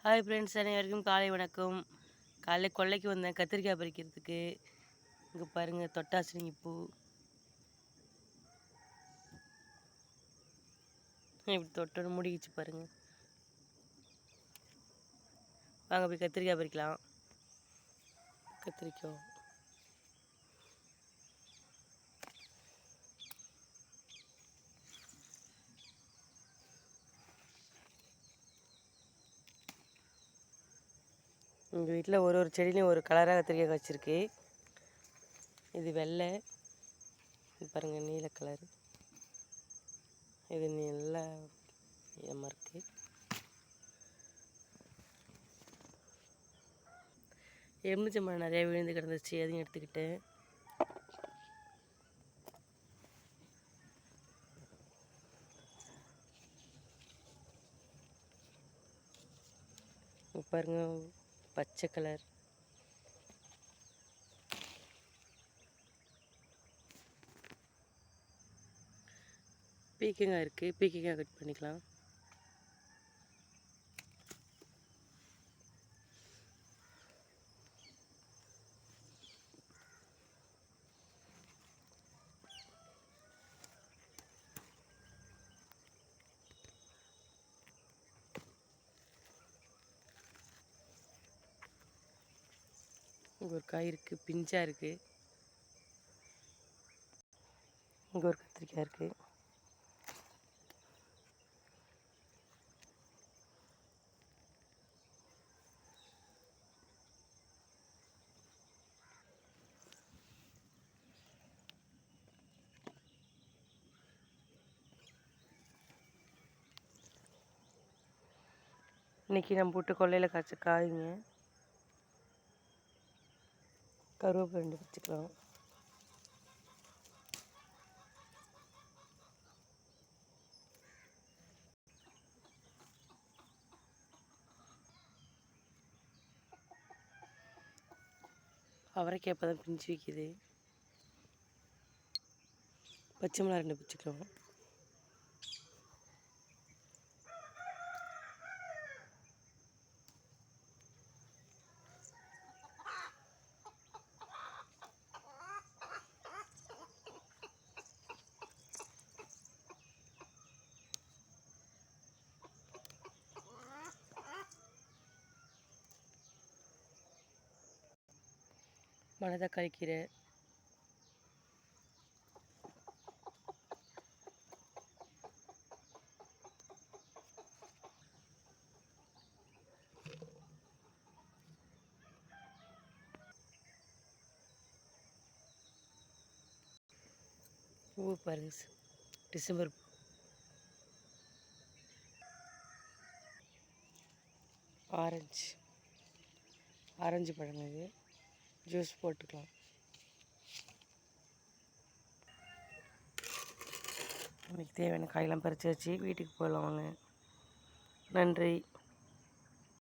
Hi friends, அனைவருக்கும் காலை வணக்கம். காலையில் கொல்லைக்கு வந்தேன் கத்திரிக்காய் பறிக்கிறதுக்கு. இங்கே பாருங்கள், தொட்டாசினிங்கி பூ இப்படி தொட்டோன்னு முடிக்கிச்சு பாருங்கள். வாங்க போய் கத்திரிக்காய் பறிக்கலாம். கத்திரிக்காய் எங்கள் வீட்டில் ஒரு செடியிலையும் ஒரு கலராக கத்திரிக்காய் வச்சுருக்கு. இது வெள்ளை, பாருங்கள் நீல கலர், இது நல்லா இதமாக இருக்குது. எலுமிச்சம்பழம் நிறையா விழுந்து கிடந்துச்சு, அதையும் எடுத்துக்கிட்டேன். பாருங்க பச்சை கலர். பீக்கங்காய் இருக்குது, பீக்கங்காய் கட் பண்ணிக்கலாம். இங்கே ஒரு காய் இருக்குது, பிஞ்சாக இருக்குது. இங்கே ஒரு கத்திரிக்காய் இருக்குது. இன்றைக்கி நம்ம போட்டு கொல்லையில் காய்ச்ச காய்ங்க. கருவேப்பிலை 2 வச்சுக்கலாம். அவரைக்காய் இப்போ தான் பிஞ்சு வைக்குது. பச்சை மிளகா 2 பிச்சுக்கலாம். மணத்தக்காளி கீரை, பூ பாருங்க, டிசம்பர் பூ. ஆரஞ்சு பழங்க, இது ஜூஸ் போட்டுக்கலாம். இன்றைக்கி தேவையான காயெல்லாம் பறித்து வச்சு வீட்டுக்கு போகலாம் வாங்க. நன்றி.